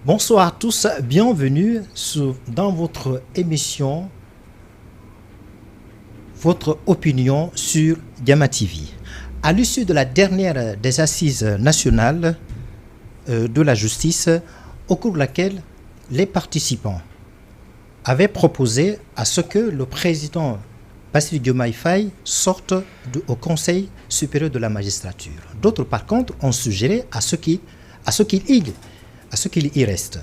Bonsoir à tous, bienvenue dans votre émission, votre opinion sur Gamma TV. À l'issue de la dernière des assises nationales de la justice, au cours de laquelle les participants avaient proposé à ce que le président Bassirou Diomaye Faye sorte au Conseil supérieur de la magistrature. D'autres, par contre, ont suggéré à ce qu'il y reste.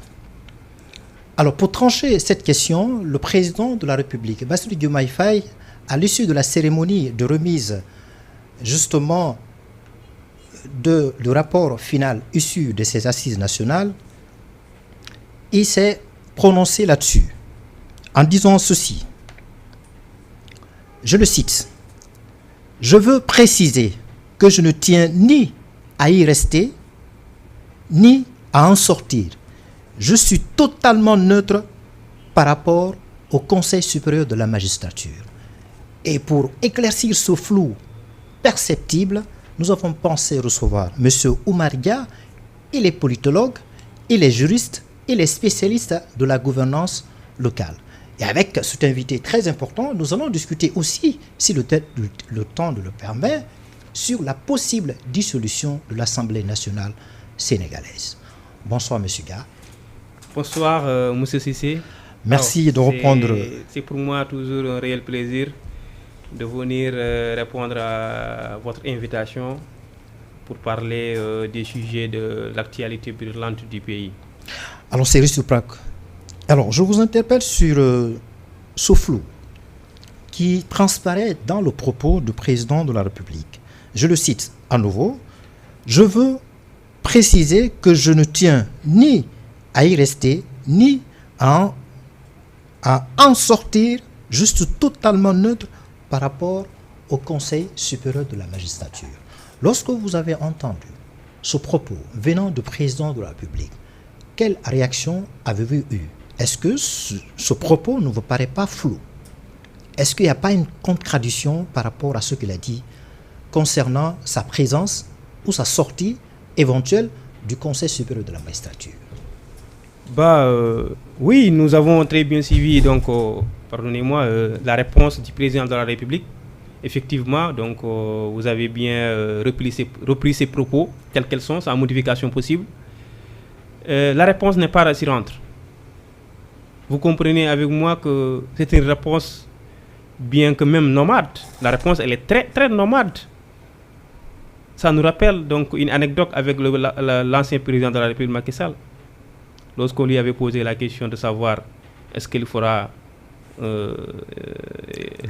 Alors, pour trancher cette question, le président de la République, Bassirou Diomaye Faye, à l'issue de la cérémonie de remise, justement, du rapport final issu de ces assises nationales, il s'est prononcé là-dessus, en disant ceci. Je le cite. « Je veux préciser que je ne tiens ni à y rester, ni à en sortir. Je suis totalement neutre par rapport au Conseil supérieur de la magistrature. » Et pour éclaircir ce flou perceptible, nous avons pensé recevoir M. Oumar Dia. Il est politologue, il est juriste, il est spécialiste de la gouvernance locale. Et avec cet invité très important, nous allons discuter aussi, si le temps le permet, sur la possible dissolution de l'Assemblée nationale sénégalaise. Bonsoir, M. Dia. Bonsoir, M. Cissé. Merci de reprendre. C'est pour moi toujours un réel plaisir de venir répondre à votre invitation pour parler des sujets de l'actualité brûlante du pays. Alors, c'est réciproque. Alors, je vous interpelle sur ce flou qui transparaît dans le propos du président de la République. Je le cite à nouveau. « Je veux préciser que je ne tiens ni à y rester, ni à en sortir, juste totalement neutre par rapport au Conseil supérieur de la magistrature. » Lorsque vous avez entendu ce propos venant du président de la République, quelle réaction avez-vous eue? Est-ce que ce propos ne vous paraît pas flou? Est-ce qu'il n'y a pas une contradiction par rapport à ce qu'il a dit concernant sa présence ou sa sortie éventuelle du Conseil supérieur de la magistrature? Oui, nous avons très bien suivi pardonnez-moi, la réponse du président de la République. Effectivement, vous avez bien repris ses propos tels qu'elles sont, sans modification possible. La réponse n'est pas rassurante. Vous comprenez avec moi que c'est une réponse bien que même nomade. La réponse, elle est très, très nomade. Ça nous rappelle donc une anecdote avec l'ancien président de la République, Macky Sall. Lorsqu'on lui avait posé la question de savoir est-ce qu'il fera le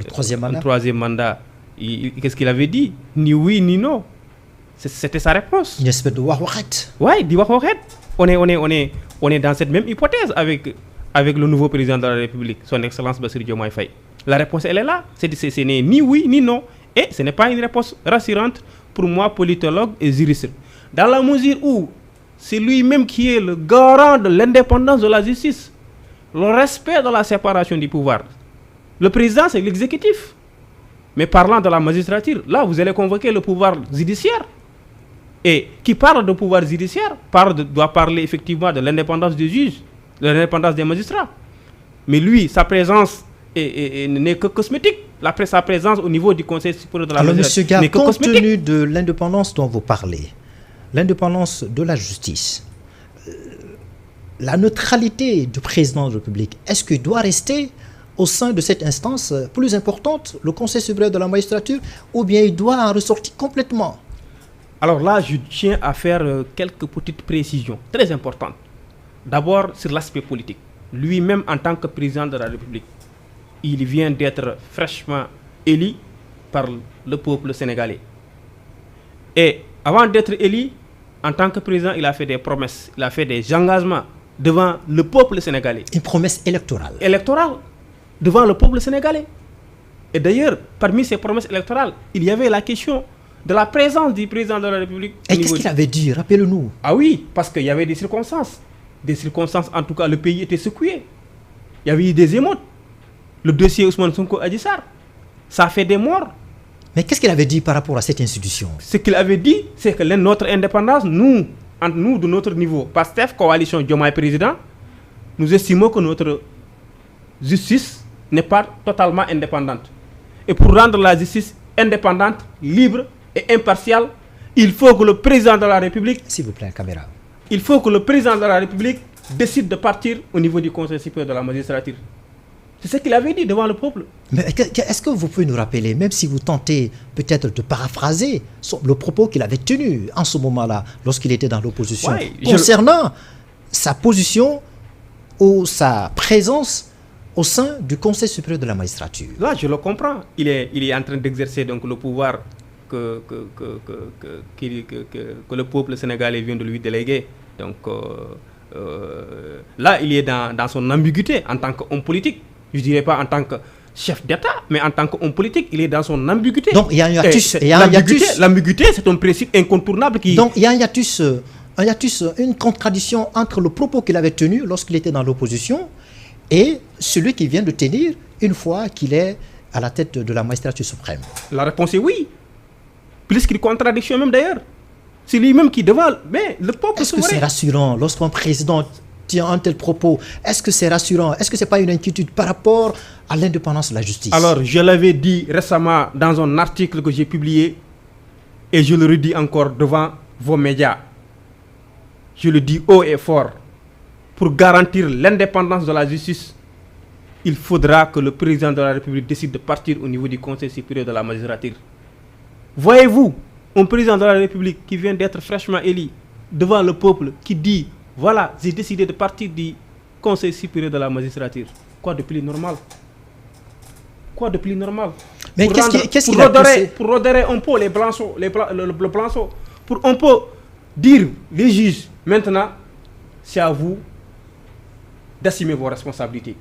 troisième mandat, qu'est-ce qu'il avait dit? Ni oui, ni non. C'était sa réponse. Une espèce de wahwahet. Oui, du wahwahet. On est dans cette même hypothèse avec le nouveau président de la République, son Excellence Bassirou Diomaye Faye. La réponse, elle est là. Ce n'est ni oui, ni non. Et ce n'est pas une réponse rassurante pour moi, politologue et juriste. Dans la mesure où c'est lui-même qui est le garant de l'indépendance de la justice, le respect de la séparation du pouvoir. Le président, c'est l'exécutif. Mais parlant de la magistrature, là, vous allez convoquer le pouvoir judiciaire. Et qui parle de pouvoir judiciaire doit parler effectivement de l'indépendance des juges, de l'indépendance des magistrats. Mais lui, sa présence n'est que cosmétique. Sa présence au niveau du Conseil supérieur de la magistrature n'est que cosmétique. Compte tenu de l'indépendance dont vous parlez, l'indépendance de la justice, la neutralité du président de la République, est-ce qu'il doit rester au sein de cette instance plus importante, le Conseil supérieur de la magistrature, ou bien il doit en ressortir complètement? Alors là, je tiens à faire quelques petites précisions très importantes. D'abord, sur l'aspect politique. Lui-même, en tant que président de la République, il vient d'être fraîchement élu par le peuple sénégalais. Et avant d'être élu, en tant que président, il a fait des promesses, il a fait des engagements devant le peuple sénégalais. Une promesse électorale. Électorale, devant le peuple sénégalais. Et d'ailleurs, parmi ces promesses électorales, il y avait la question de la présence du président de la République. Et qu'est-ce qu'il avait dit? Rappelez-nous. Ah oui, parce qu'il y avait des circonstances. Des circonstances, en tout cas, le pays était secoué. Il y avait eu des émeutes. Le dossier Ousmane Sonko Adji Sarr, ça a fait des morts. Mais qu'est-ce qu'il avait dit par rapport à cette institution? Ce qu'il avait dit, c'est que notre indépendance, nous, entre nous, de notre niveau, PASTEF, coalition Diomaye Président, nous estimons que notre justice n'est pas totalement indépendante. Et pour rendre la justice indépendante, libre et impartiale, il faut que le président de la République, S'il vous plaît, caméra. il faut que le président de la République décide de partir au niveau du Conseil supérieur de la magistrature. C'est ce qu'il avait dit devant le peuple. Mais est-ce que vous pouvez nous rappeler, même si vous tentez peut-être de paraphraser le propos qu'il avait tenu en ce moment-là, lorsqu'il était dans l'opposition, Ouais, concernant sa position ou sa présence au sein du Conseil supérieur de la magistrature? Là, je le comprends. Il est en train d'exercer donc le pouvoir que le peuple sénégalais vient de lui déléguer. Donc là, il est dans son ambiguïté en tant qu'homme politique. Je ne dirais pas en tant que chef d'État, mais en tant qu'homme politique, il est dans son ambiguïté. Donc il y a un hiatus. L'ambiguïté, c'est un principe incontournable qui... Donc il y a un hiatus, une contradiction entre le propos qu'il avait tenu lorsqu'il était dans l'opposition et celui qu'il vient de tenir une fois qu'il est à la tête de la magistrature suprême. La réponse est oui. Plus qu'une contradiction même d'ailleurs. C'est lui-même qui devant... Mais le peuple... Est-ce que c'est rassurant lorsqu'un président tient un tel propos? Est-ce que c'est rassurant? Est-ce que ce n'est pas une inquiétude par rapport à l'indépendance de la justice? Alors, je l'avais dit récemment dans un article que j'ai publié et je le redis encore devant vos médias. Je le dis haut et fort. Pour garantir l'indépendance de la justice, il faudra que le président de la République décide de partir au niveau du Conseil supérieur de la magistrature. Voyez-vous, un président de la République qui vient d'être fraîchement élu devant le peuple qui dit « Voilà, j'ai décidé de partir du Conseil supérieur de la magistrature ». Quoi de plus normal? Quoi de plus normal? Mais qu'est-ce qu'il a poussé? Pour redorer un peu le blanchot, pour un peu dire les juges, maintenant, c'est à vous d'assumer vos responsabilités.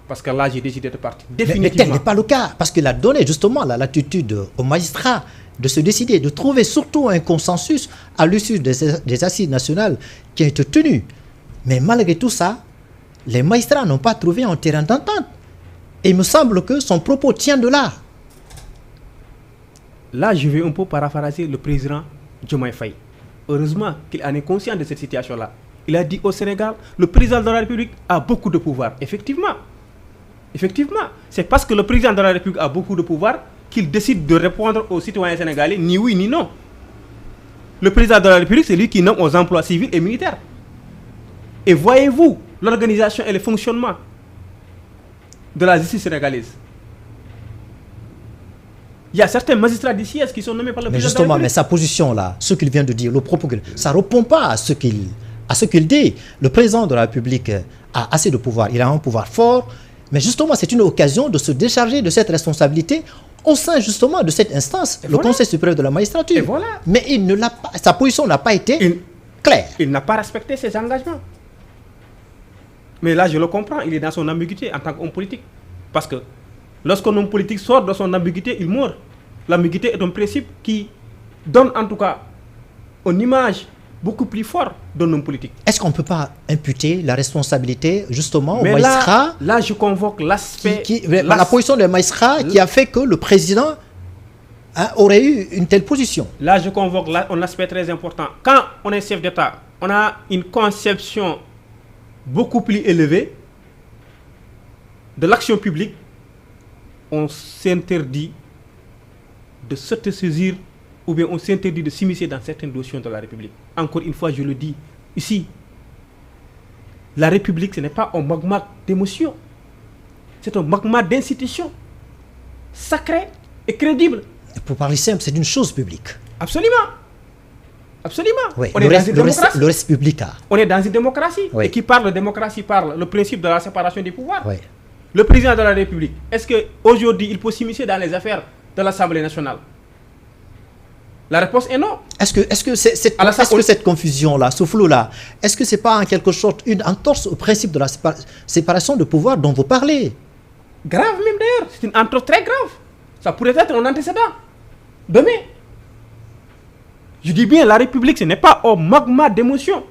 Parce que là, j'ai décidé de partir. Définitivement. Mais tel n'est pas le cas, parce qu'il a donné justement la latitude aux magistrats de se décider, de trouver surtout un consensus à l'issue des assises nationales qui ont été tenues. Mais malgré tout ça, les magistrats n'ont pas trouvé un terrain d'entente. Et il me semble que son propos tient de là. Là, je vais un peu paraphraser le président Diomaye Faye. Heureusement qu'il en est conscient de cette situation-là. Il a dit au Sénégal, le président de la République a beaucoup de pouvoir. Effectivement, c'est parce que le président de la République a beaucoup de pouvoir qu'il décide de répondre aux citoyens sénégalais ni oui ni non. Le président de la République, c'est lui qui nomme aux emplois civils et militaires. Et voyez-vous l'organisation et le fonctionnement de la justice sénégalaise. Il y a certains magistrats d'ici qui sont nommés par le président de la République. Mais sa position-là, ce qu'il vient de dire, le propos, ça ne répond pas à ce qu'il dit. Le président de la République a assez de pouvoir, il a un pouvoir fort, mais justement, c'est une occasion de se décharger de cette responsabilité au sein justement de cette instance, le Conseil supérieur de la magistrature. Et voilà. Mais sa position n'a pas été claire. Il n'a pas respecté ses engagements. Mais là, je le comprends, il est dans son ambiguïté en tant qu'homme politique. Parce que lorsqu'un homme politique sort de son ambiguïté, il meurt. L'ambiguïté est un principe qui donne en tout cas une image beaucoup plus forte d'un homme politique. Est-ce qu'on ne peut pas imputer la responsabilité justement aux magistrats? Là, je convoque l'aspect... la position des magistrats qui a fait que le président aurait eu une telle position. Là, je convoque un aspect très important. Quand on est chef d'État, on a une conception beaucoup plus élevée de l'action publique. On s'interdit de se saisir ou bien on s'interdit de s'immiscer dans certains dossiers de la République. Encore une fois, je le dis ici, la République, ce n'est pas un magma d'émotion, c'est un magma d'institution sacré et crédible. Pour parler simple, c'est une chose publique. Absolument. Absolument. Oui, on est dans une démocratie. Le reste public. On est dans une démocratie. Oui. Et qui parle de démocratie parle le principe de la séparation des pouvoirs. Oui. Le président de la République, est-ce qu'aujourd'hui, il peut s'immiscer dans les affaires de l'Assemblée nationale? La réponse est non. Est-ce que cette confusion-là, ce flou-là, est-ce que ce n'est pas en quelque sorte une entorse au principe de la séparation de pouvoir dont vous parlez? Grave même d'ailleurs, c'est une entorse très grave. Ça pourrait être un antécédent. Demain. Je dis bien, la République, ce n'est pas un magma d'émotion,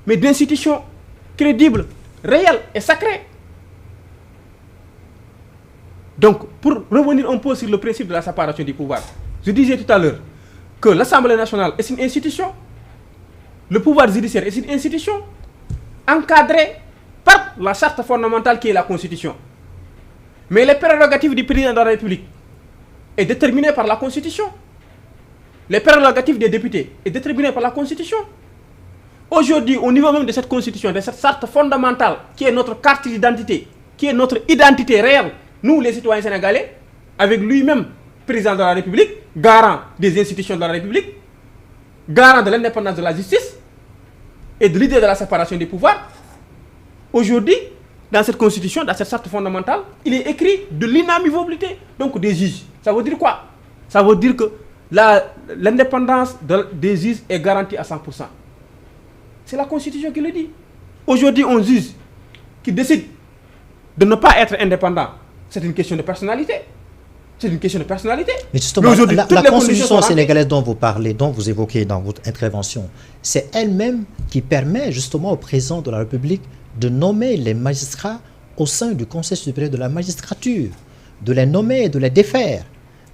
mais d'institutions crédibles, réelles et sacrées. Donc, pour revenir un peu sur le principe de la séparation du pouvoir, je disais tout à l'heure que l'Assemblée nationale est une institution le pouvoir judiciaire est une institution encadrée par la charte fondamentale qui est la Constitution. Mais les prérogatives du président de la République est déterminé par la Constitution. Les prérogatives des députés est déterminé par la Constitution. Aujourd'hui, au niveau même de cette Constitution, de cette charte fondamentale, qui est notre carte d'identité, qui est notre identité réelle, nous les citoyens sénégalais, avec lui-même, président de la République, garant des institutions de la République, garant de l'indépendance de la justice et de l'idée de la séparation des pouvoirs, aujourd'hui, dans cette Constitution, dans cette charte fondamentale, il est écrit de l'inamovibilité donc des juges. Ça veut dire quoi? Ça veut dire que l'indépendance des juges est garantie à 100%. C'est la Constitution qui le dit. Aujourd'hui, un juge qui décide de ne pas être indépendant, c'est une question de personnalité. C'est une question de personnalité. Mais justement, la Constitution sénégalaise dont vous parlez, dont vous évoquez dans votre intervention, c'est elle-même qui permet justement au président de la République de nommer les magistrats au sein du Conseil supérieur de la magistrature, de les nommer et de les défaire,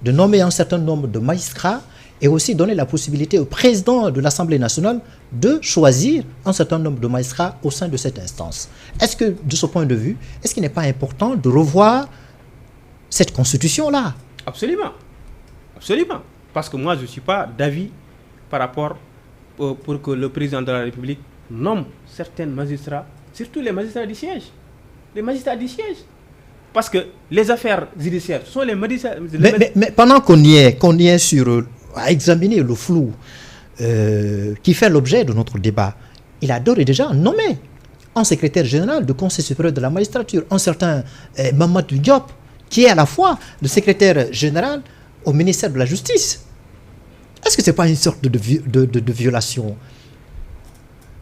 de nommer un certain nombre de magistrats et aussi donner la possibilité au président de l'Assemblée nationale de choisir un certain nombre de magistrats au sein de cette instance. Est-ce que, de ce point de vue, est-ce qu'il n'est pas important de revoir cette constitution-là? Absolument. Absolument. Parce que moi, je ne suis pas d'avis par rapport pour que le président de la République nomme certains magistrats, surtout les magistrats du siège. Les magistrats du siège. Parce que les affaires judiciaires sont les magistrats... Mais pendant qu'on y est sur... à examiner le flou qui fait l'objet de notre débat, il a d'ores et déjà nommé un secrétaire général du Conseil supérieur de la magistrature, un certain Mamadou Diop, qui est à la fois le secrétaire général au ministère de la Justice. Est-ce que ce n'est pas une sorte de violation?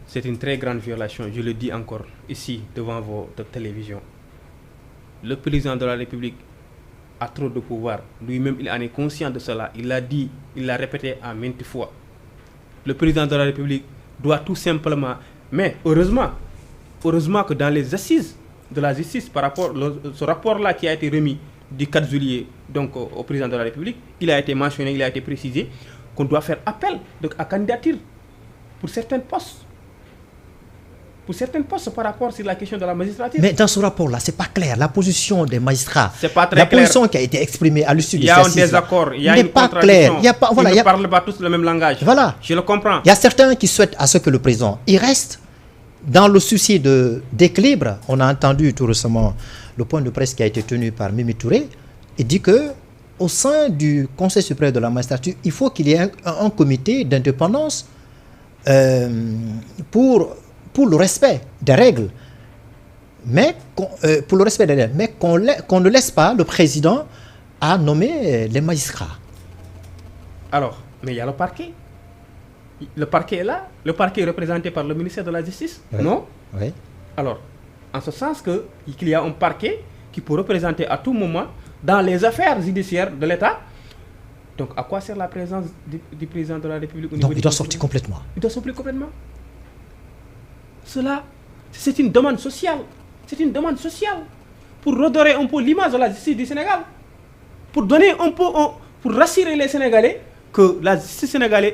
C'est une très grande violation, je le dis encore ici devant votre télévision. Le président de la République a trop de pouvoir. Lui-même, il en est conscient de cela. Il l'a dit, il l'a répété à maintes fois. Le président de la République doit tout simplement... Mais heureusement que dans les assises de la justice, par rapport à ce rapport-là qui a été remis du 4 juillet donc, au président de la République, il a été mentionné, il a été précisé qu'on doit faire appel à candidature pour certains postes. Pour certains postes par rapport sur la question de la magistrature. Mais dans ce rapport-là, ce n'est pas clair. La position des magistrats, c'est pas très la clair. position qui a été exprimée à l'issue de ces assises, il y a un désaccord, il y a une contradiction. Ils ne parlent pas tous le même langage. Voilà. Je le comprends. Il y a certains qui souhaitent à ce que le président y reste dans le souci d'équilibre. On a entendu tout récemment le point de presse qui a été tenu par Mimi Touré. Il dit que au sein du Conseil supérieur de la magistrature, il faut qu'il y ait un comité d'indépendance pour le respect des règles, mais qu'on ne laisse pas le président à nommer les magistrats. Alors, mais il y a le parquet. Le parquet est là. Le parquet est représenté par le ministère de la Justice, oui. Non? Oui. Alors, en ce sens qu'il y a un parquet qui peut représenter à tout moment dans les affaires judiciaires de l'État. Donc, à quoi sert la présence du président de la République au niveau? Donc, il doit sortir complètement. Il doit sortir complètement. Cela, c'est une demande sociale. C'est une demande sociale pour redorer un peu l'image de la justice du Sénégal. Pour donner un peu, pour rassurer les Sénégalais que la justice sénégalaise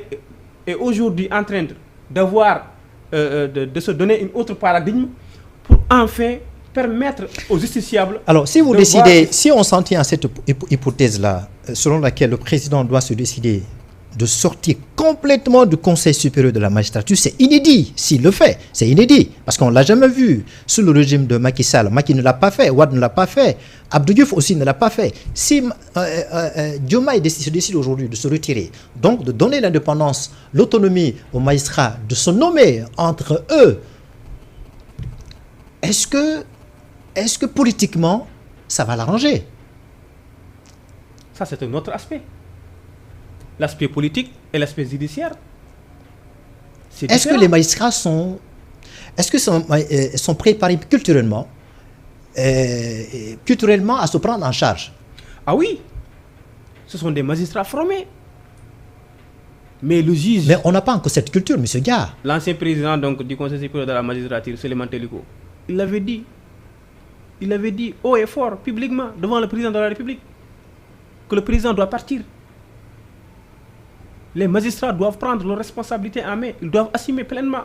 est aujourd'hui en train d'avoir, de se donner une autre paradigme pour enfin permettre aux justiciables... Alors, si vous décidez, si on s'en tient à cette hypothèse-là, selon laquelle le président doit se décider de sortir complètement du Conseil supérieur de la magistrature, c'est inédit. S'il le fait, c'est inédit. Parce qu'on ne l'a jamais vu sous le régime de Macky Sall. Macky ne l'a pas fait, Wade ne l'a pas fait, Abdou Diouf aussi ne l'a pas fait. Si Diomaye se décide aujourd'hui de se retirer, donc de donner l'indépendance, l'autonomie aux magistrats, de se nommer entre eux, est-ce que politiquement, ça va l'arranger? Ça, c'est un autre aspect politique et l'aspect judiciaire. Est-ce que les magistrats sont préparés culturellement à se prendre en charge? Ah oui, ce sont des magistrats formés. Mais le juge... Mais on n'a pas encore cette culture, monsieur Gare. L'ancien président donc, du Conseil supérieur de la magistrature, Souleymane Teliko, il l'avait dit haut et fort, publiquement, devant le président de la République, que le président doit partir. les magistrats doivent prendre leurs responsabilités en main. Ils doivent assumer pleinement.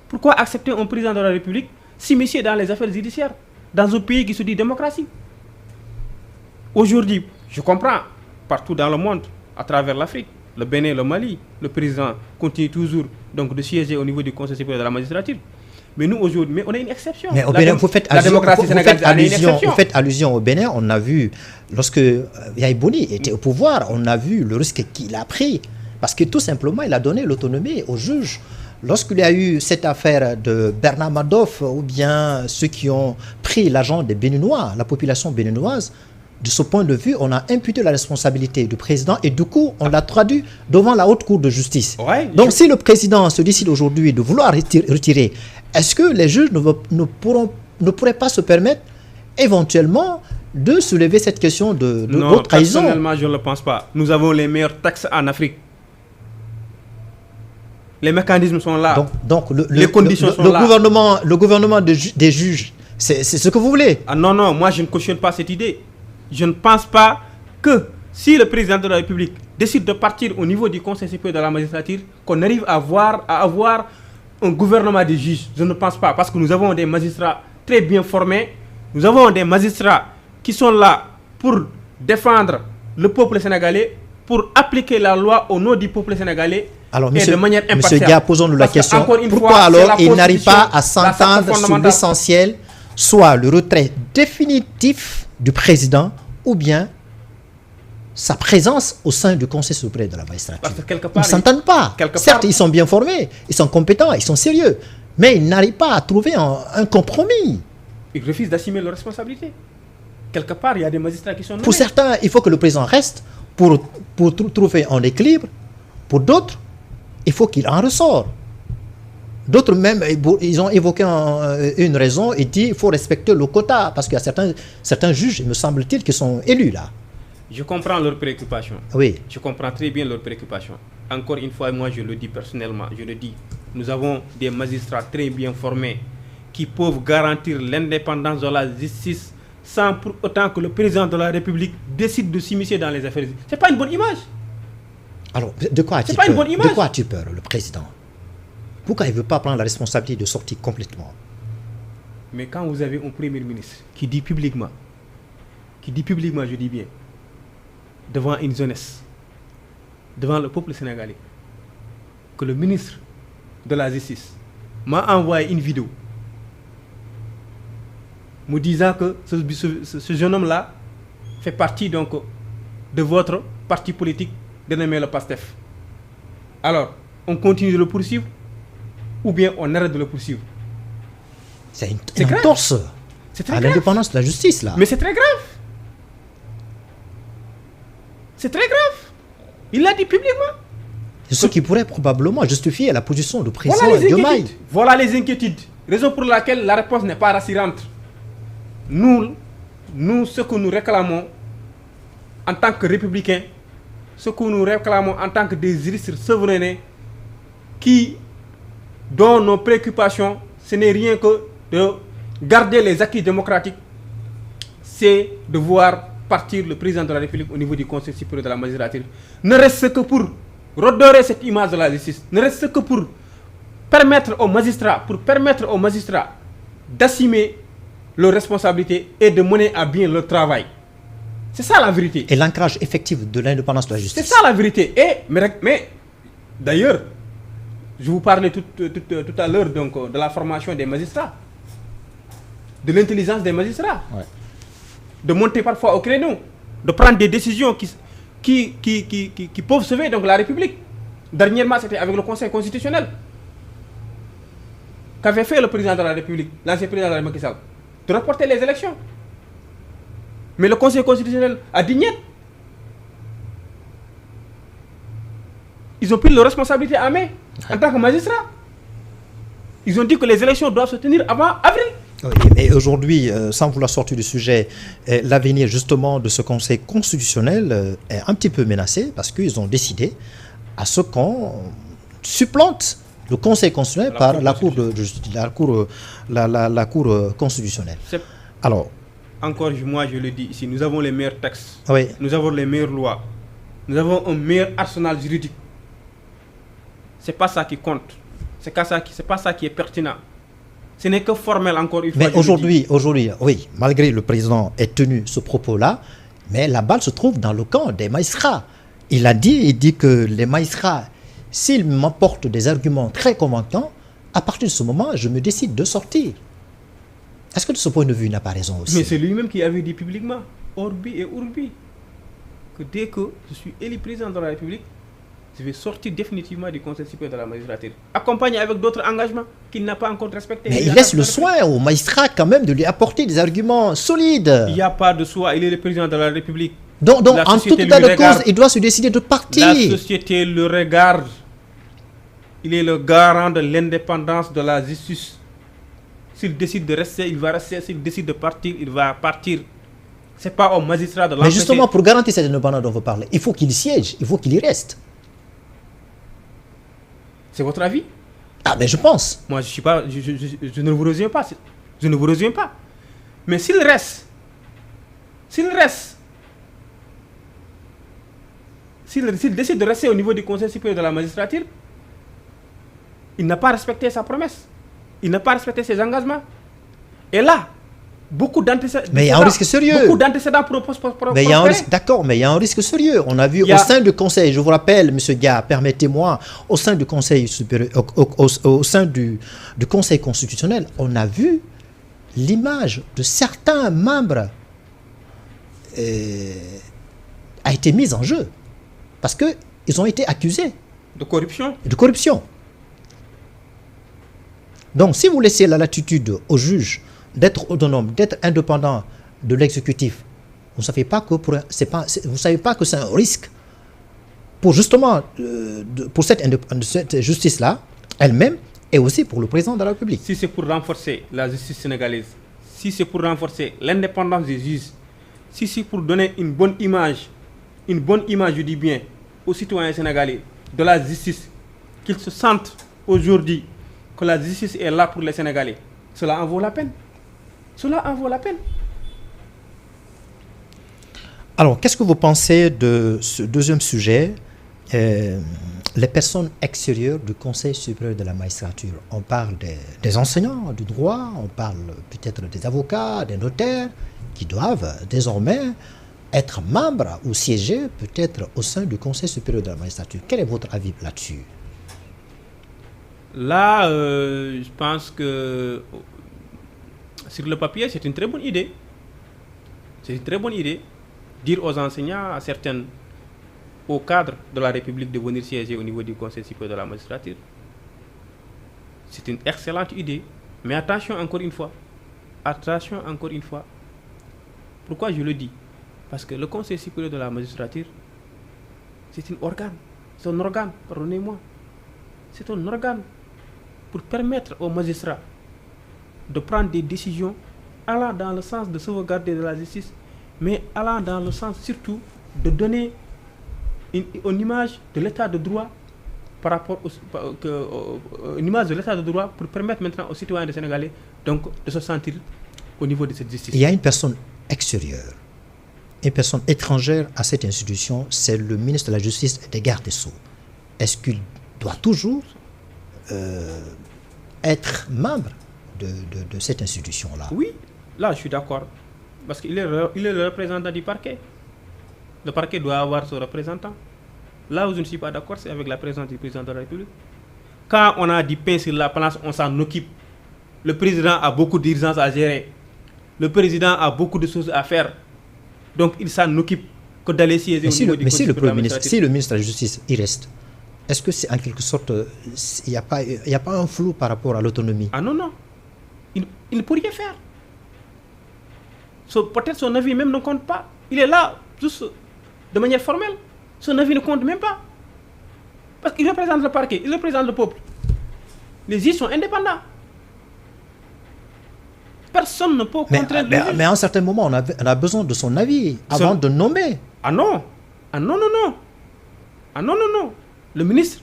Pourquoi accepter un président de la République s'immiscer dans les affaires judiciaires dans un pays qui se dit démocratie? Aujourd'hui, je comprends, partout dans le monde, à travers l'Afrique, le Bénin, le Mali, le président continue toujours donc, de siéger au niveau du Conseil supérieur de la magistrature. Mais nous, aujourd'hui, on est une exception. Mais au Bénin, vous faites allusion au Bénin. On a vu, lorsque Yahya Boni était au pouvoir, on a vu le risque qu'il a pris. Parce que tout simplement, il a donné l'autonomie aux juges. Lorsqu'il y a eu cette affaire de Bernard Madoff, ou bien ceux qui ont pris l'argent des Béninois, la population béninoise, de ce point de vue, on a imputé la responsabilité du président et du coup, on l'a traduit devant la haute cour de justice. Ouais, donc, si le président se décide aujourd'hui de vouloir retirer, est-ce que les juges ne pourraient pas se permettre éventuellement de soulever cette question de trahison? Non, personnellement, je ne le pense pas. Nous avons les meilleurs textes en Afrique. Les mécanismes sont là. Donc les conditions sont là. Le gouvernement des juges, c'est ce que vous voulez? Ah non, moi je ne cautionne pas cette idée. Je ne pense pas que si le président de la République décide de partir au niveau du Conseil supérieur de la magistrature, qu'on arrive à avoir un gouvernement des juges. Je ne pense pas, parce que nous avons des magistrats très bien formés. Nous avons des magistrats qui sont là pour défendre le peuple sénégalais, pour appliquer la loi au nom du peuple sénégalais. Alors, et de manière impartiale. Monsieur Dia, posons-nous la question. Pourquoi alors il n'arrive pas à s'entendre sur l'essentiel, soit le retrait définitif du président ou bien sa présence au sein du Conseil supérieur de la magistrature? Ils ne s'entendent pas. Certes, ils sont bien formés, ils sont compétents, ils sont sérieux, mais ils n'arrivent pas à trouver un compromis. Ils refusent d'assumer leurs responsabilités. Quelque part, il y a des magistrats qui sont nommés. Pour certains, il faut que le président reste pour trouver un équilibre. Pour d'autres, il faut qu'il en ressort. D'autres même, ils ont évoqué une raison et dit qu'il faut respecter le quota, parce qu'il y a certains juges, me semble-t-il, qui sont élus là. Je comprends leurs préoccupations. Oui. Je comprends très bien leurs préoccupations. Encore une fois, moi je le dis personnellement, nous avons des magistrats très bien formés qui peuvent garantir l'indépendance de la justice sans pour autant que le président de la République décide de s'immiscer dans les affaires. Ce n'est pas une bonne image. Alors, de quoi as-tu peur, le président? Pourquoi il ne veut pas prendre la responsabilité de sortir complètement? Mais quand vous avez un premier ministre qui dit publiquement, je dis bien, devant une jeunesse, devant le peuple sénégalais, que le ministre de la Justice m'a envoyé une vidéo me disant que ce jeune homme-là fait partie donc de votre parti politique dénommé le PASTEF. Alors, on continue de le poursuivre ou bien on arrête de le poursuivre? C'est une entorse à l'indépendance de la justice, là. Mais c'est très grave. C'est très grave. Il l'a dit publiquement. C'est ce qui pourrait probablement justifier la position du président Diomaye. Voilà les inquiétudes. Raison pour laquelle la réponse n'est pas rassurante. Nous, ce que nous réclamons en tant que républicains, ce que nous réclamons en tant que des juristes souverains dont nos préoccupations, ce n'est rien que de garder les acquis démocratiques, c'est de voir partir le président de la République au niveau du Conseil supérieur de la magistrature. Ne reste que pour redorer cette image de la justice, ne reste que pour permettre aux magistrats d'assumer leurs responsabilités et de mener à bien leur travail. C'est ça la vérité. Et l'ancrage effectif de l'indépendance de la justice. C'est ça la vérité. Mais d'ailleurs, je vous parlais tout à l'heure donc de la formation des magistrats, de l'intelligence des magistrats, de monter parfois au créneau, de prendre des décisions qui peuvent sauver donc la République. Dernièrement, c'était avec le Conseil constitutionnel. Qu'avait fait le président de la République, l'ancien président de la République, de reporter les élections. Mais le Conseil constitutionnel a dit niet. Ils ont pris leurs responsabilités en main en tant que magistrats. Ils ont dit que les élections doivent se tenir avant avril. Oui, mais aujourd'hui, sans vouloir sortir du sujet, l'avenir justement de ce Conseil constitutionnel est un petit peu menacé parce qu'ils ont décidé à ce qu'on supplante le Conseil constitutionnel par la Cour constitutionnelle. Alors, encore moi je le dis ici, nous avons les meilleurs textes, oui. Nous avons les meilleures lois, nous avons un meilleur arsenal juridique. C'est pas ça qui compte. C'est pas ça qui est pertinent. Ce n'est que formel encore une fois. Mais aujourd'hui, oui, malgré le président ait tenu ce propos-là, mais la balle se trouve dans le camp des magistrats. Il dit que les magistrats, s'ils m'apportent des arguments très convaincants, à partir de ce moment, je me décide de sortir. Est-ce que de ce point de vue, il n'a pas raison aussi? Mais c'est lui-même qui avait dit publiquement, Orbi et Urbi, que dès que je suis élu président de la République, je vais sortir définitivement du Conseil supérieur de la magistrature, accompagné avec d'autres engagements qu'il n'a pas encore respectés. Mais il laisse le soin aux magistrats quand même de lui apporter des arguments solides. Il n'y a pas de choix, il est le président de la République. Donc en tout état de cause, il doit se décider de partir. La société le regarde. Il est le garant de l'indépendance de la justice. S'il décide de rester, il va rester. S'il décide de partir, il va partir. Ce n'est pas au magistrat de l'empêcher. Mais justement, pour garantir cette indépendance dont vous parlez, il faut qu'il siège, il faut qu'il y reste. C'est votre avis? Ah, mais je pense. Moi, je ne vous rejoins pas. Je ne vous rejoins pas. Mais s'il décide de rester au niveau du Conseil supérieur de la magistrature, il n'a pas respecté sa promesse. Il n'a pas respecté ses engagements. Et là, beaucoup d'antécédents. Mais il y a un risque sérieux. Beaucoup d'antécédents D'accord, mais il y a un risque sérieux. On a vu au sein du Conseil, je vous rappelle, M. Gare, permettez-moi, au sein du Conseil supérieur, au sein du Conseil constitutionnel, on a vu l'image de certains membres a été mise en jeu. Parce qu'ils ont été accusés. De corruption. Donc, si vous laissez la latitude aux juges d'être autonome, d'être indépendant de l'exécutif, vous ne savez pas que c'est un risque pour justement pour cette justice-là elle-même et aussi pour le président de la République. Si c'est pour renforcer la justice sénégalaise, si c'est pour renforcer l'indépendance des juges, si c'est pour donner une bonne image, je dis bien, aux citoyens sénégalais de la justice, qu'ils se sentent aujourd'hui que la justice est là pour les Sénégalais, cela en vaut la peine. Alors, qu'est-ce que vous pensez de ce deuxième sujet, les personnes extérieures du Conseil supérieur de la magistrature? On parle des enseignants du droit, on parle peut-être des avocats, des notaires, qui doivent désormais être membres ou siéger peut-être au sein du Conseil supérieur de la magistrature. Quel est votre avis là-dessus? Là, je pense que sur le papier, c'est une très bonne idée. Dire aux enseignants, à certains, aux cadres de la République de venir siéger au niveau du Conseil supérieur de la magistrature. C'est une excellente idée. Mais attention encore une fois. Pourquoi je le dis? Parce que le Conseil supérieur de la magistrature, c'est un organe, pardonnez-moi. C'est un organe pour permettre aux magistrats de prendre des décisions allant dans le sens de sauvegarder de la justice, mais allant dans le sens surtout de donner une image de l'état de droit par rapport une image de l'état de droit pour permettre maintenant aux citoyens sénégalais donc de se sentir au niveau de cette justice. Il y a une personne extérieure, une personne étrangère à cette institution, c'est le ministre de la Justice et des Gardes des Sceaux. Est-ce qu'il doit toujours être membre de cette institution-là? Oui, là je suis d'accord. Parce qu'il est le représentant du parquet. Le parquet doit avoir son représentant. Là où je ne suis pas d'accord, c'est avec la présence du président de la République. Quand on a du pain sur la planche, on s'en occupe. Le président a beaucoup d'urgences à gérer. Le président a beaucoup de choses à faire. Donc il s'en occupe que d'aller siéger au niveau du Conseil supérieur de la magistrature. Si le ministre de la Justice y reste, est-ce que c'est en quelque sorte, il n'y a pas un flou par rapport à l'autonomie? Ah non. Il ne peut rien faire. Peut-être son avis même ne compte pas. Il est là, juste de manière formelle. Son avis ne compte même pas. Parce qu'il représente le parquet, il représente le peuple. Les juges sont indépendants. Personne ne peut contraindre les juges. Mais à un certain moment, on a besoin de son avis avant de nommer. Ah non. Le ministre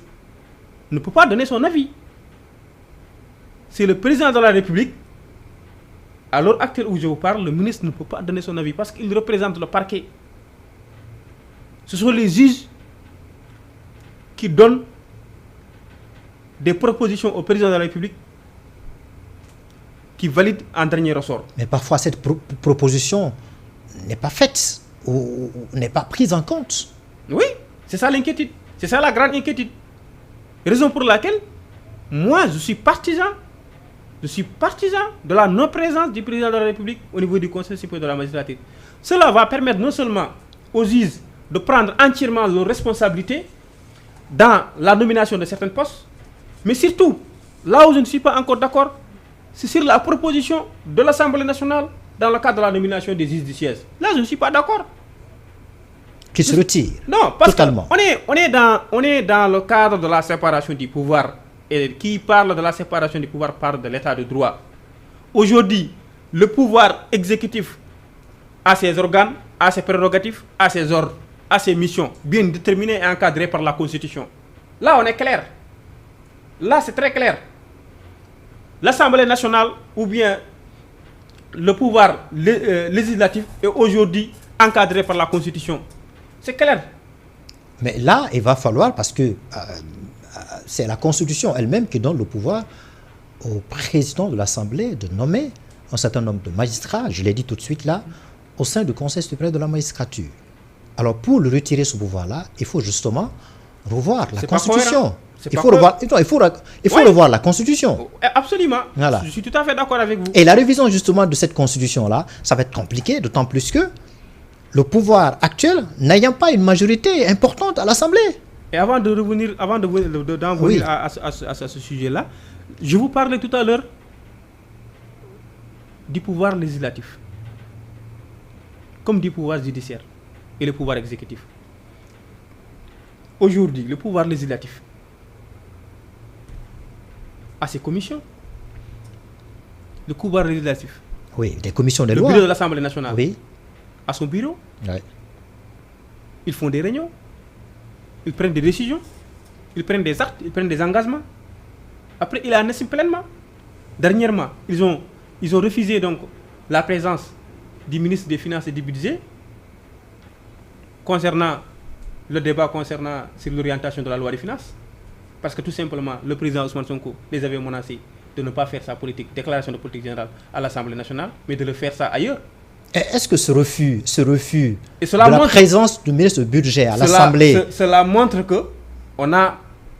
ne peut pas donner son avis. C'est le président de la République. À l'heure actuelle où je vous parle, le ministre ne peut pas donner son avis parce qu'il représente le parquet. Ce sont les juges qui donne des propositions au président de la République qui valide en dernier ressort. Mais parfois, cette proposition n'est pas faite ou n'est pas prise en compte. Oui, c'est ça l'inquiétude. C'est ça la grande inquiétude. Raison pour laquelle, moi, je suis partisan de la non-présence du président de la République au niveau du Conseil supérieur de la magistrature. Cela va permettre non seulement aux juges de prendre entièrement leurs responsabilités dans la nomination de certains postes, mais surtout, là où je ne suis pas encore d'accord, c'est sur la proposition de l'Assemblée nationale dans le cadre de la nomination des juges du siège. Là, je ne suis pas d'accord. Qui se retire. Non, parce totalement. qu'on est dans le cadre de la séparation du pouvoir. Et qui parle de la séparation du pouvoir parle de l'état de droit. Aujourd'hui, le pouvoir exécutif a ses organes, a ses prérogatives, a ses ordres, a ses missions, bien déterminées et encadrées par la Constitution. Là, on est clair. Là, c'est très clair. L'Assemblée nationale ou bien le pouvoir législatif est aujourd'hui encadré par la Constitution. C'est clair. Mais là, il va falloir, parce que c'est la Constitution elle-même qui donne le pouvoir au président de l'Assemblée de nommer un certain nombre de magistrats, je l'ai dit tout de suite là, au sein du Conseil supérieur de la magistrature. Alors pour le retirer ce pouvoir-là, il faut justement revoir la Constitution. Il faut revoir la Constitution. Absolument. Voilà. Je suis tout à fait d'accord avec vous. Et la révision justement de cette Constitution-là, ça va être compliqué, d'autant plus que le pouvoir actuel n'ayant pas une majorité importante à l'Assemblée. Et avant d'en venir à ce sujet-là, je vous parlais tout à l'heure du pouvoir législatif, comme du pouvoir judiciaire et le pouvoir exécutif. Aujourd'hui, le pouvoir législatif a ses commissions. Le pouvoir législatif. Oui, des commissions des lois. Le bureau de l'Assemblée nationale. Oui. À son bureau. Oui. Ils font des réunions. Ils prennent des décisions. Ils prennent des actes. Ils prennent des engagements. Après, ils en estiment pleinement. Dernièrement, ils ont refusé donc la présence du ministre des Finances et du Budget concernant le débat concernant sur l'orientation de la loi des finances. Parce que tout simplement, le président Ousmane Sonko les avait menacés de ne pas faire sa déclaration de politique générale à l'Assemblée nationale, mais de le faire ça ailleurs. Et est-ce que ce refus de la présence du ministre du Budget à l'Assemblée... Cela montre que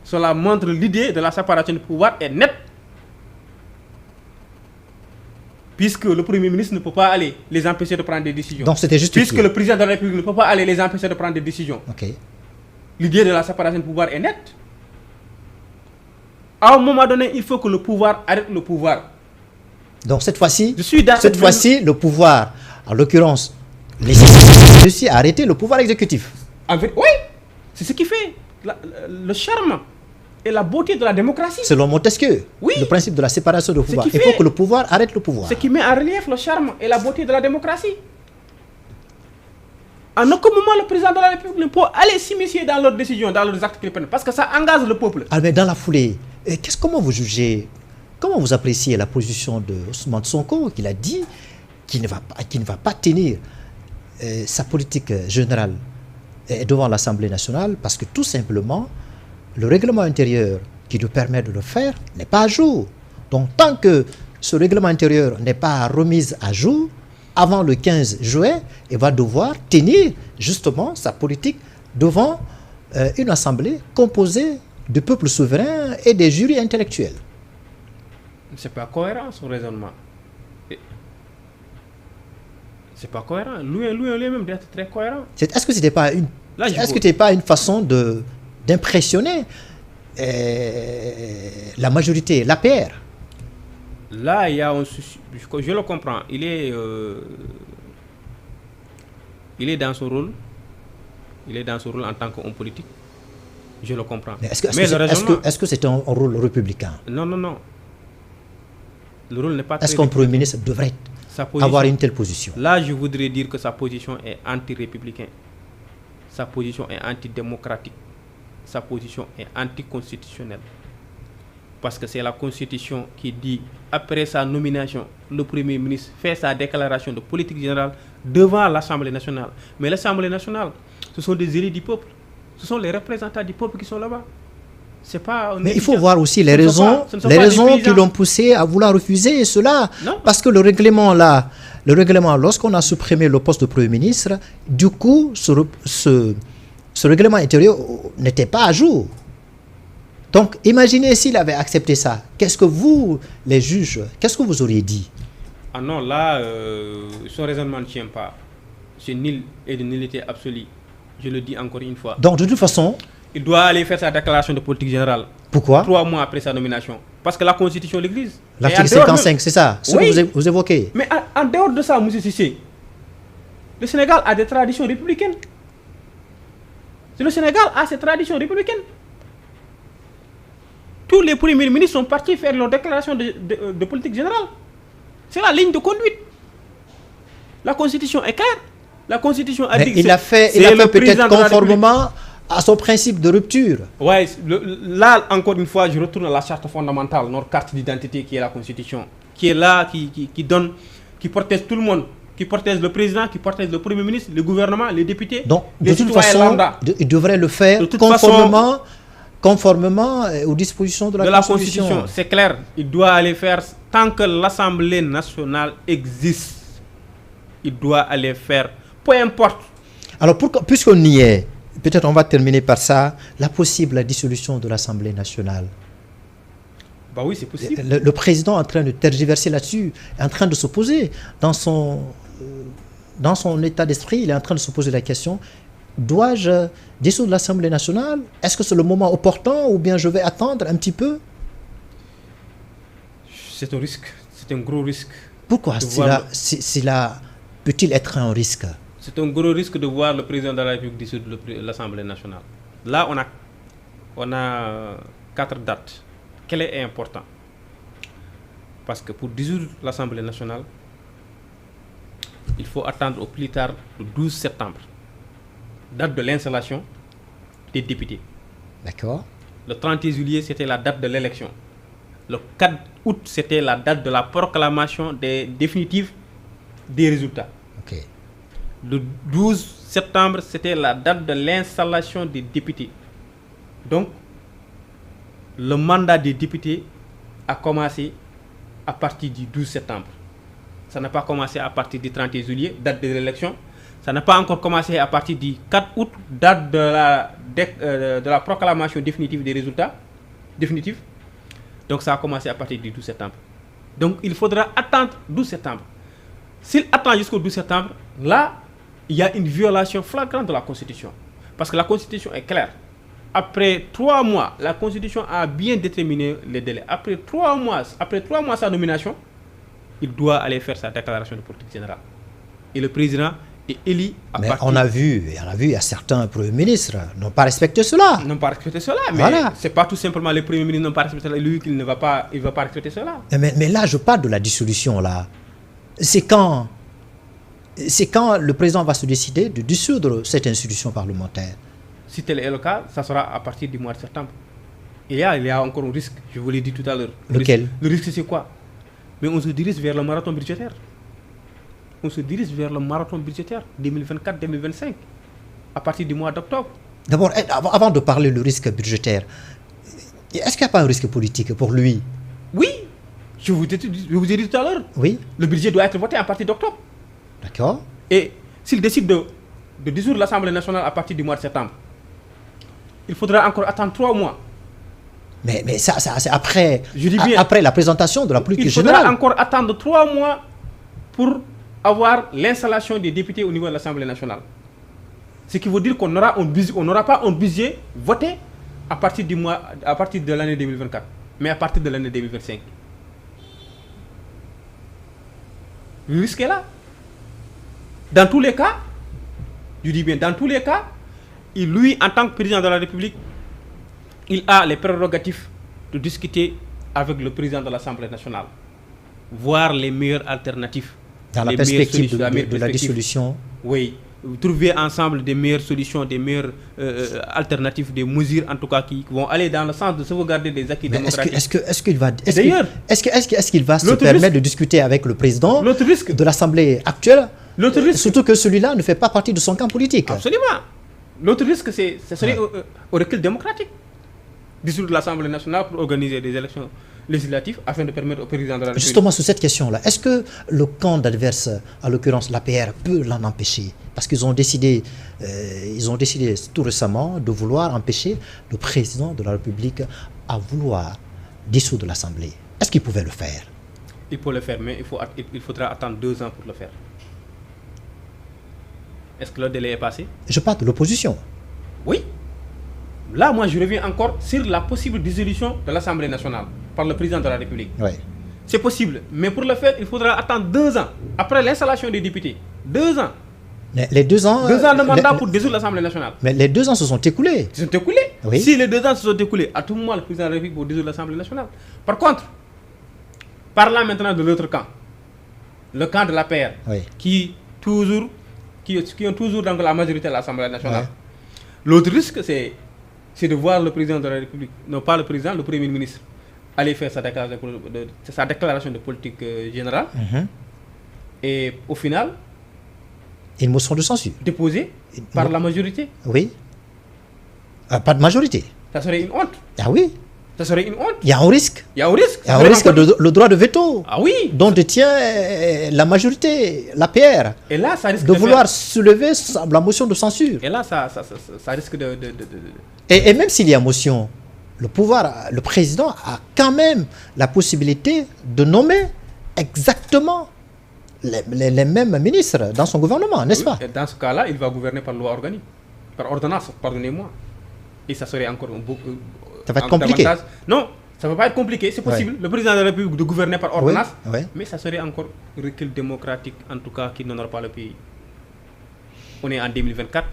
cela montre l'idée de la séparation du pouvoir est nette. Puisque le Premier ministre ne peut pas aller les empêcher de prendre des décisions. Donc c'était justifié. Puisque le président de la République ne peut pas aller les empêcher de prendre des décisions. Okay. L'idée de la séparation du pouvoir est nette. À un moment donné, il faut que le pouvoir arrête le pouvoir. Donc cette fois-ci, le pouvoir, en l'occurrence, réussit à arrêter le pouvoir exécutif. En fait, oui, c'est ce qui fait le charme et la beauté de la démocratie. Selon Montesquieu, oui, le principe de la séparation du pouvoir. Il faut que le pouvoir arrête le pouvoir. Ce qui met en relief le charme et la beauté de la démocratie. En aucun moment, le président de la République ne peut aller s'immiscer dans leurs décisions, dans leurs actes qu'ils prennent, parce que ça engage le peuple. Alors, mais dans la foulée, comment vous jugez, comment vous appréciez la position de Ousmane Sonko, qu'il a dit qu'il ne va pas tenir sa politique générale devant l'Assemblée nationale, parce que tout simplement, le règlement intérieur qui nous permet de le faire n'est pas à jour. Donc, tant que ce règlement intérieur n'est pas remis à jour, avant le 15 juin, il va devoir tenir justement sa politique devant une assemblée composée de peuples souverains et des jurys intellectuels. C'est pas cohérent son raisonnement. C'est pas cohérent. Lui-même d'être très cohérent. Est-ce que c'était pas une façon d'impressionner la majorité, l'APR? Là, il y a un souci. Je le comprends. Il est dans son rôle. Il est dans son rôle en tant qu'homme politique. Je le comprends. Est-ce que c'est un rôle républicain? Non. Le rôle n'est pas très... Est-ce qu'un Premier ministre devrait avoir une telle position? Là, je voudrais dire que sa position est anti-républicaine. Sa position est antidémocratique. Sa position est anticonstitutionnelle. Parce que c'est la Constitution qui dit, après sa nomination, le Premier ministre fait sa déclaration de politique générale devant l'Assemblée nationale. Mais l'Assemblée nationale, ce sont des élus du peuple. Ce sont les représentants du peuple qui sont là-bas. C'est pas Mais il faut voir aussi les raisons qui l'ont poussé à vouloir refuser cela. Non. Parce que le règlement, lorsqu'on a supprimé le poste de Premier ministre, du coup, ce règlement intérieur n'était pas à jour. Donc, imaginez s'il avait accepté ça. Qu'est-ce que vous, les juges, qu'est-ce que vous auriez dit? Ah non, là, son raisonnement ne tient pas. C'est nul et de nullité absolue. Je le dis encore une fois. Donc, de toute façon... Il doit aller faire sa déclaration de politique générale. Pourquoi? 3 mois après sa nomination. Parce que la Constitution l'exige. L'article 55, c'est ça, ce Oui. que vous évoquez. Mais en dehors de ça, M. Cissé, le Sénégal a des traditions républicaines. Le Sénégal a ses traditions républicaines. Tous les premiers ministres sont partis faire leur déclaration de politique générale. C'est la ligne de conduite. La Constitution est claire. La Constitution a dit que il a fait peut-être conformément à son principe de rupture. Ouais, là, encore une fois, je retourne à la charte fondamentale, notre carte d'identité qui est la Constitution, qui est là, qui protège tout le monde, qui protège le président, qui protège le Premier ministre, le gouvernement, les députés. Donc, les de toute façon, il devrait le faire conformément aux dispositions de la Constitution. C'est clair, il doit aller faire, tant que l'Assemblée nationale existe, il doit aller faire, peu importe. Alors, puisqu'on y est, peut-être on va terminer par ça, la possible dissolution de l'Assemblée nationale. Bah oui, c'est possible. Le président est en train de tergiverser là-dessus, est en train de s'opposer. Dans son état d'esprit, il est en train de se poser la question, dois-je dissoudre l'Assemblée nationale? Est-ce que c'est le moment opportun ou bien je vais attendre un petit peu? C'est un risque, c'est un gros risque. Pourquoi cela peut-il être un risque? C'est un gros risque de voir le président de la République dissoudre l'Assemblée nationale. Là, on a 4 dates. Quelle est important? Parce que pour dissoudre l'Assemblée nationale, il faut attendre au plus tard le 12 septembre, date de l'installation des députés. D'accord. Le 30 juillet, c'était la date de l'élection. Le 4 août, c'était la date de la proclamation définitive des résultats. Ok. Le 12 septembre, c'était la date de l'installation des députés. Donc, le mandat des députés a commencé à partir du 12 septembre. Ça n'a pas commencé à partir du 30 juillet, date de l'élection. Ça n'a pas encore commencé à partir du 4 août, date de la proclamation définitive des résultats. Définitifs. Donc, ça a commencé à partir du 12 septembre. Donc, il faudra attendre 12 septembre. S'il attend jusqu'au 12 septembre, là, il y a une violation flagrante de la Constitution. Parce que la Constitution est claire. Après 3 mois, la Constitution a bien déterminé les délais. Après 3 mois sa nomination, il doit aller faire sa déclaration de politique générale. Et le président est élu à mais partir... on a vu, il y a certains premiers ministres n'ont pas respecté cela. N'ont pas respecté cela, mais voilà. C'est pas tout simplement les premiers ministres n'ont pas respecté cela, lui qu'il ne va pas respecter cela. Mais là, je parle de la dissolution là. C'est quand le président va se décider de dissoudre cette institution parlementaire. Si tel est le cas, ça sera à partir du mois de septembre. Il y a encore un risque, je vous l'ai dit tout à l'heure. Lequel? Le risque, c'est quoi? Mais on se dirige vers le marathon budgétaire. On se dirige vers le marathon budgétaire 2024-2025, à partir du mois d'octobre. D'abord, avant de parler du risque budgétaire, est-ce qu'il n'y a pas un risque politique pour lui? Oui, je vous ai dit tout à l'heure. Oui. Le budget doit être voté à partir d'octobre. D'accord. Et s'il décide de dissoudre l'Assemblée nationale à partir du mois de septembre, il faudra encore attendre 3 mois. Mais ça c'est après, je dis bien, après la présentation de la politique générale. Il faudra encore attendre 3 mois pour avoir l'installation des députés au niveau de l'Assemblée nationale. Ce qui veut dire qu'on n'aura pas un budget voté à partir de l'année 2024, mais à partir de l'année 2025. Le risque est là. Dans tous les cas, je dis bien, dans tous les cas, lui, en tant que président de la République, il a les prérogatives de discuter avec le président de l'Assemblée nationale, voir les meilleures alternatives. Dans la perspective de la dissolution. Oui, trouver ensemble des meilleures solutions, des meilleures alternatives, des mesures en tout cas qui vont aller dans le sens de sauvegarder des acquis démocratiques. Est-ce qu'il va se permettre de discuter avec le président de l'Assemblée actuelle, surtout que celui-là ne fait pas partie de son camp politique? Absolument. L'autre risque, ce serait au recul démocratique. Dissoudre l'Assemblée nationale pour organiser des élections législatives afin de permettre au président de la République. Justement, sur cette question-là, est-ce que le camp d'adverse, en l'occurrence l'APR, peut l'en empêcher? Parce qu'ils ont décidé tout récemment de vouloir empêcher le président de la République à vouloir dissoudre l'Assemblée. Est-ce qu'il pouvait le faire? Il peut le faire, mais il faudra attendre 2 ans pour le faire. Est-ce que le délai est passé? Je parle de l'opposition. Oui. Là, moi, je reviens encore sur la possible dissolution de l'Assemblée nationale par le président de la République. Oui. C'est possible, mais pour le faire, il faudra attendre 2 ans après l'installation des députés. 2 ans. Mais les 2 ans... 2 ans de mandat pour dissoudre l'Assemblée nationale. Mais les 2 ans se sont écoulés. Ils se sont écoulés. Oui. Si les 2 ans se sont écoulés, à tout moment, le président de la République pour dissoudre l'Assemblée nationale. Par contre, parlant maintenant de l'autre camp, le camp de l'APR, Oui. qui ont toujours donc la majorité à l'Assemblée nationale. Ouais. L'autre risque, c'est de voir le président de la République, non pas le président, le Premier ministre, aller faire sa déclaration de politique générale. Et au final, Une motion de censure. déposée par la majorité. Oui. Pas de majorité. Ça serait une honte. Ah oui. Ça serait une honte. Il y a un risque. Il y a un risque. Il y a un risque le droit de veto Ah oui. dont détient la majorité, l'APR, Et là, ça risque de vouloir soulever la motion de censure. Et là, ça risque de... Et même s'il y a motion, le président a quand même la possibilité de nommer exactement les mêmes ministres dans son gouvernement, n'est-ce pas? Et dans ce cas-là, il va gouverner par loi organique, par ordonnance, pardonnez-moi. Et ça serait encore un beaucoup... Ça va être compliqué. Non, ça ne va pas être compliqué, c'est possible. Le président de la République de gouverner par ordonnance, Oui. mais ça serait encore un recul démocratique, en tout cas, qui n'honore pas le pays. On est en 2024.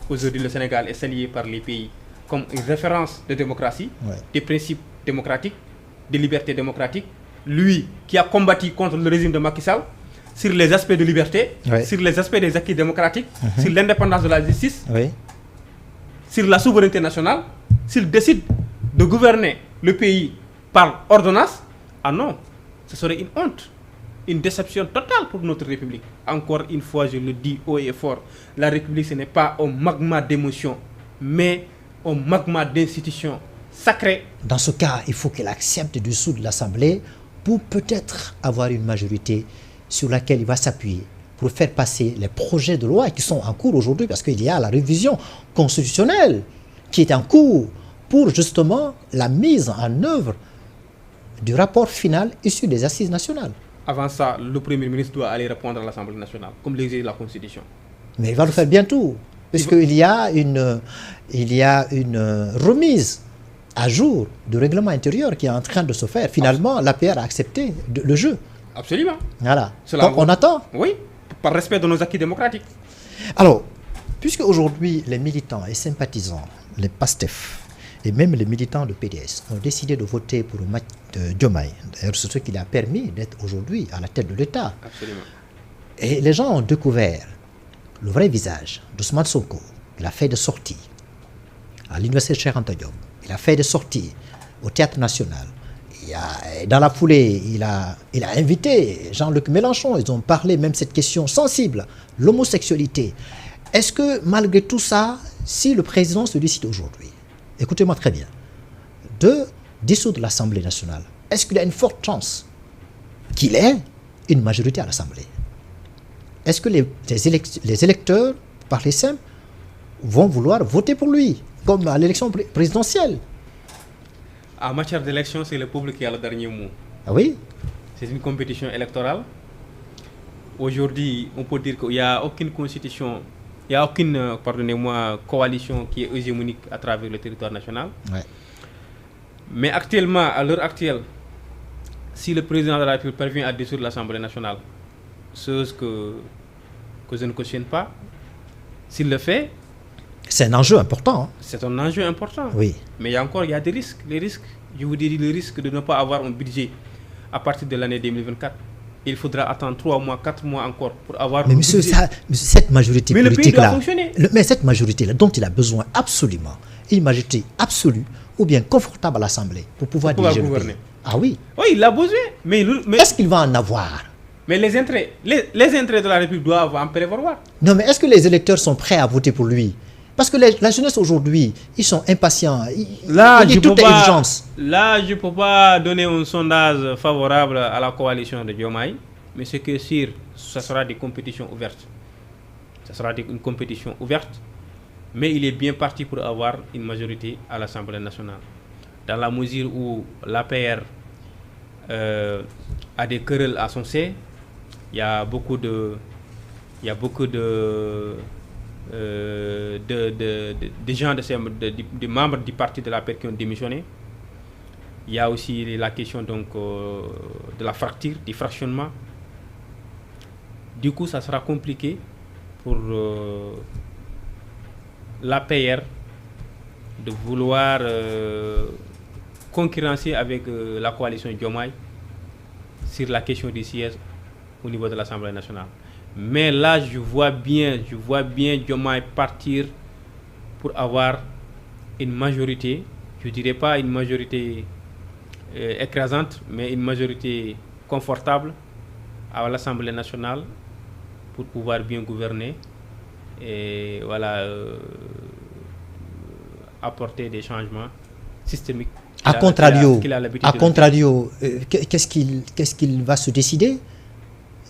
Aujourd'hui, le Sénégal est salué par les pays comme une référence de démocratie, des principes démocratiques, des libertés démocratiques. Lui qui a combattu contre le régime de Macky Sall sur les aspects de liberté, sur les aspects des acquis démocratiques, sur l'indépendance de la justice, sur la souveraineté nationale, s'il décide de gouverner le pays par ordonnance, ah non, ce serait une honte, une déception totale pour notre République. Encore une fois, je le dis haut et fort, la République, ce n'est pas un magma d'émotions, mais un magma d'institutions sacrées. Dans ce cas, il faut qu'elle accepte de dissoudre l'Assemblée pour peut-être avoir une majorité sur laquelle il va s'appuyer pour faire passer les projets de loi qui sont en cours aujourd'hui, parce qu'il y a la révision constitutionnelle qui est en cours pour justement la mise en œuvre du rapport final issu des assises nationales. Avant ça, le Premier ministre doit aller répondre à l'Assemblée nationale, comme l'exige la Constitution. Mais il va le faire bientôt, puisqu'il y a une remise à jour du règlement intérieur qui est en train de se faire. Finalement, l'APR a accepté le jeu. Absolument. Voilà. Donc on attend. Oui, par respect de nos acquis démocratiques. Alors, puisque aujourd'hui les militants et sympathisants, les PASTEF et même les militants de PDS ont décidé de voter pour Diomaye, d'ailleurs c'est ce qui lui a permis d'être aujourd'hui à la tête de l'État. Absolument. Et les gens ont découvert le vrai visage d'Ousmane Sonko. Il a fait des sorties à l'université Cheikh Anta Diop. Il a fait des sorties au Théâtre National. Dans la foulée, il a invité Jean-Luc Mélenchon. Ils ont parlé même de cette question sensible, l'homosexualité. Est-ce que malgré tout ça, si le président se décide aujourd'hui, écoutez-moi très bien, de dissoudre l'Assemblée nationale, est-ce qu'il y a une forte chance qu'il ait une majorité à l'Assemblée? Est-ce que les électeurs, par les simples, vont vouloir voter pour lui, comme à l'élection présidentielle? En matière d'élection, c'est le peuple qui a le dernier mot. Ah oui? C'est une compétition électorale. Aujourd'hui, on peut dire qu'il n'y a aucune constitution, il n'y a aucune, pardonnez-moi, coalition qui est hégémonique à travers le territoire national. Ouais. Mais actuellement, à l'heure actuelle, si le président de la République parvient à dissoudre l'Assemblée nationale, chose que je ne cautionne pas, s'il le fait, c'est un enjeu important. Hein? C'est un enjeu important. Oui. Mais il y a des risques. Les risques, je vous dis le risque de ne pas avoir un budget à partir de l'année 2024. Il faudra attendre 3 mois, 4 mois encore pour avoir... Mais monsieur, cette majorité politique-là... Mais le pays doit fonctionner. Mais cette majorité-là, dont il a besoin absolument, une majorité absolue ou bien confortable à l'Assemblée pour pouvoir diriger le pays. Ah oui. Oui, il a besoin. Mais est-ce qu'il va en avoir? Mais les intérêts de la République doivent en prévaloir. Non, mais est-ce que les électeurs sont prêts à voter pour lui? Parce que la jeunesse aujourd'hui, ils sont impatients. Là, il y a toute urgence. Là, je ne peux pas donner un sondage favorable à la coalition de Diomaye, mais ce qui est sûr, ce sera des compétitions ouvertes. Ce sera une compétition ouverte, mais il est bien parti pour avoir une majorité à l'Assemblée nationale. Dans la mesure où l'APR a des querelles à son sein, il y a beaucoup de gens, des membres du parti de l'APR qui ont démissionné. Il y a aussi la question donc de la fracture, du fractionnement. Du coup, ça sera compliqué pour l'APR de vouloir concurrencer avec la coalition Diomaye sur la question des sièges au niveau de l'Assemblée nationale. Mais là, je vois bien Diomaye partir pour avoir une majorité, je ne dirais pas une majorité écrasante, mais une majorité confortable à l'Assemblée nationale pour pouvoir bien gouverner et voilà, apporter des changements systémiques. A contrario, qu'est-ce qu'il va se décider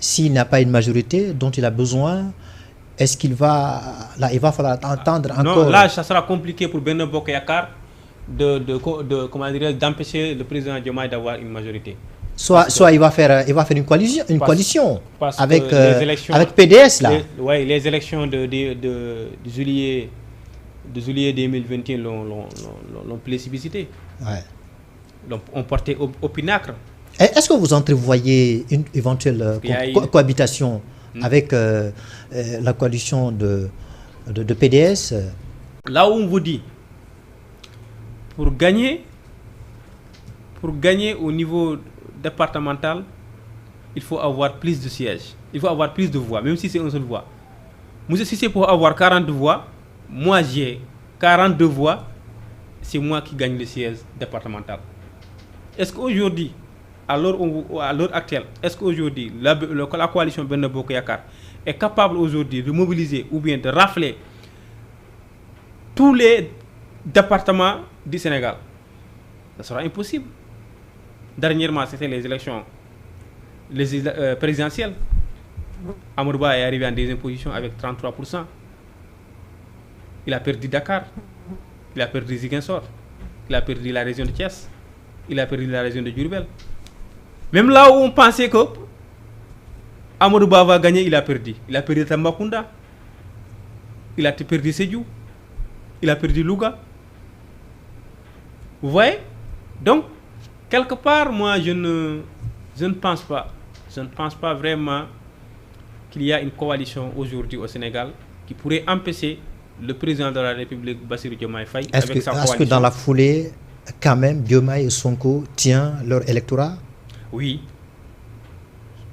s'il n'a pas une majorité dont il a besoin? Est-ce qu'il va... Là, il va falloir entendre encore... Non, là, ça sera compliqué pour Benno Bokk Yakaar d'empêcher le président Diomaye d'avoir une majorité. Soit il va faire une coalition avec PDS là. Les élections de juillet 2021 l'ont plébiscité. Ouais. L'ont porté au pinacle. Est-ce que vous entrevoyez une éventuelle cohabitation avec la coalition de PDS? Là où on vous dit, pour gagner au niveau départemental, il faut avoir plus de sièges, il faut avoir plus de voix, même si c'est une seule voix. Moi, si c'est pour avoir 42 voix, moi j'ai 42 voix, c'est moi qui gagne le siège départemental. Est-ce qu'aujourd'hui, à l'heure actuelle, est-ce qu'aujourd'hui la coalition Benno Bokk Yakaar est capable aujourd'hui de mobiliser ou bien de rafler tous les départements du Sénégal? Ça sera impossible. Dernièrement, c'était les élections présidentielles. Amadou Ba est arrivé en deuxième position avec 33%. Il a perdu Dakar, il a perdu Ziguinchor, il a perdu la région de Thiès, il a perdu la région de Diourbel. Même là où on pensait que Amadou Ba va gagner, il a perdu. Il a perdu Tambacounda, il a perdu Sédhiou, il a perdu Louga. Vous voyez? Donc, quelque part, moi, je ne pense pas vraiment qu'il y a une coalition aujourd'hui au Sénégal qui pourrait empêcher le président de la République, Bassirou Diomaye Faye, avec sa coalition. Est-ce que dans la foulée, quand même, Diomaye et Sonko tiennent leur électorat? Oui.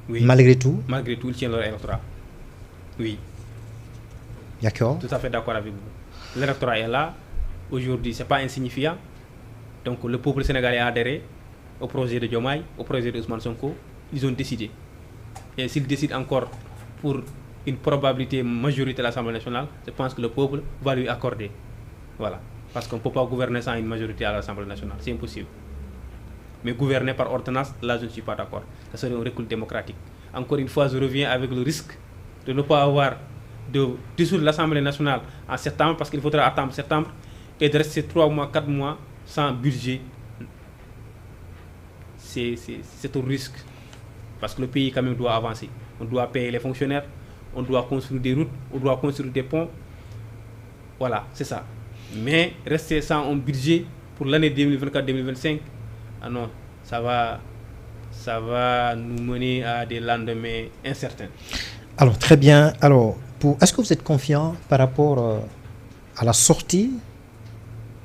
Malgré tout, ils tiennent leur électorat. Oui. D'accord. Tout à fait d'accord avec vous. L'électorat est là. Aujourd'hui, ce n'est pas insignifiant. Donc, le peuple sénégalais a adhéré au projet de Diomaye, au projet de Ousmane Sonko. Ils ont décidé. Et s'ils décident encore pour une probabilité majorité à l'Assemblée nationale, je pense que le peuple va lui accorder. Voilà. Parce qu'on ne peut pas gouverner sans une majorité à l'Assemblée nationale. C'est impossible. Mais gouverner par ordonnance, là, je ne suis pas d'accord. Ça serait un recul démocratique. Encore une fois, je reviens avec le risque de ne pas avoir de dissoudre l'Assemblée nationale en septembre, parce qu'il faudra attendre septembre, et de rester 3 mois, 4 mois sans budget. C'est un risque. Parce que le pays, quand même, doit avancer. On doit payer les fonctionnaires, on doit construire des routes, on doit construire des ponts. Voilà, c'est ça. Mais rester sans un budget pour l'année 2024-2025, ah non, ça va nous mener à des lendemains incertains. Alors, très bien. Alors, est-ce que vous êtes confiant par rapport à la sortie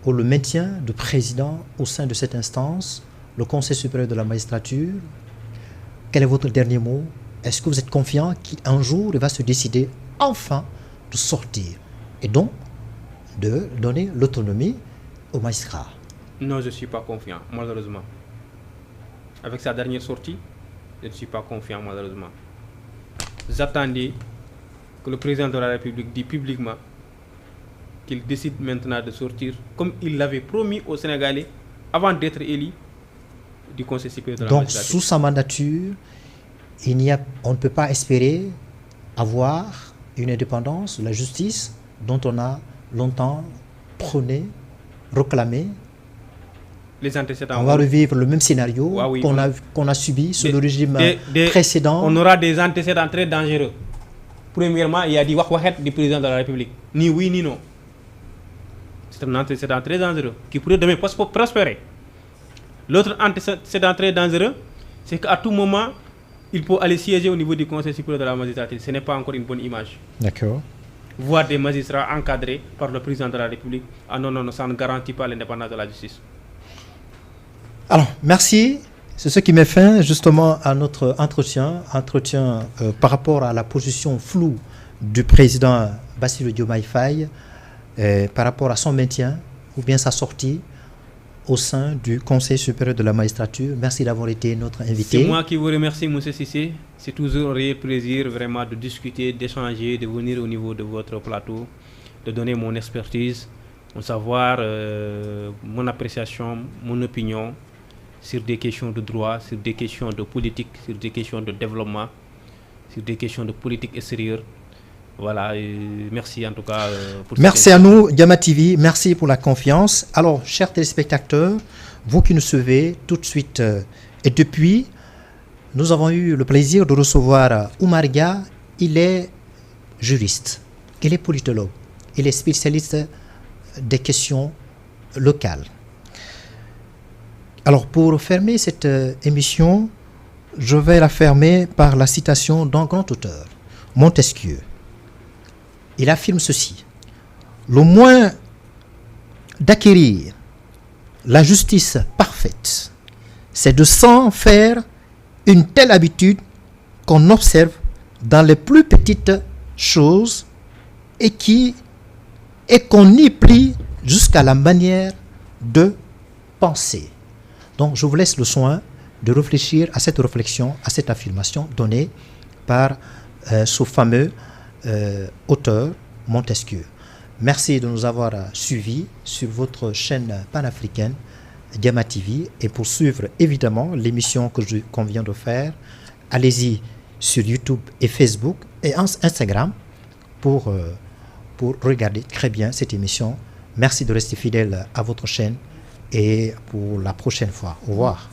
ou le maintien du président au sein de cette instance, le Conseil supérieur de la magistrature? Quel est votre dernier mot? Est-ce que vous êtes confiant qu'un jour, il va se décider enfin de sortir et donc de donner l'autonomie aux magistrats? Non, je ne suis pas confiant, malheureusement. Avec sa dernière sortie, je ne suis pas confiant, malheureusement. J'attendais que le président de la République dise publiquement qu'il décide maintenant de sortir, comme il l'avait promis aux Sénégalais avant d'être élu du Conseil supérieur de la Donc, magistrature. sous sa mandature, on ne peut pas espérer avoir une indépendance de la justice dont on a longtemps prôné, réclamé. Les antécédents. On va revivre le même scénario oui, qu'on a subi sous le régime précédent. On aura des antécédents très dangereux. Premièrement, il y a dit Wahwahette du président de la République. Ni oui, ni non. C'est un antécédent très dangereux qui pourrait demain prospérer. L'autre antécédent très dangereux, c'est qu'à tout moment, il peut aller siéger au niveau du Conseil supérieur de la magistrature. Ce n'est pas encore une bonne image. D'accord. Voir des magistrats encadrés par le président de la République. Ah non, non, non, ça ne garantit pas l'indépendance de la justice. Alors, merci. C'est ce qui met fin justement à notre entretien par rapport à la position floue du président Bassirou Diomaye Faye par rapport à son maintien ou bien sa sortie au sein du Conseil supérieur de la magistrature. Merci d'avoir été notre invité. C'est moi qui vous remercie, M. Cissé. C'est toujours un réel plaisir vraiment de discuter, d'échanger, de venir au niveau de votre plateau, de donner mon expertise, mon savoir, mon appréciation, mon opinion sur des questions de droit, sur des questions de politique, sur des questions de développement, sur des questions de politique extérieure. Voilà, merci en tout cas pour merci à nous, Diama TV, merci pour la confiance. Alors, chers téléspectateurs, vous qui nous suivez tout de suite et depuis, nous avons eu le plaisir de recevoir Oumar Dia. Il est juriste, il est politologue, il est spécialiste des questions locales. Alors, pour fermer cette émission, je vais la fermer par la citation d'un grand auteur, Montesquieu. Il affirme ceci: le moins d'acquérir la justice parfaite, c'est de s'en faire une telle habitude qu'on observe dans les plus petites choses et qu'on y plie jusqu'à la manière de penser. Donc, je vous laisse le soin de réfléchir à cette réflexion, à cette affirmation donnée par ce fameux auteur Montesquieu. Merci de nous avoir suivis sur votre chaîne panafricaine Diama TV, et pour suivre évidemment l'émission qu'on vient de faire, allez-y sur YouTube et Facebook et Instagram pour regarder très bien cette émission. Merci de rester fidèle à votre chaîne et pour la prochaine fois. Au revoir.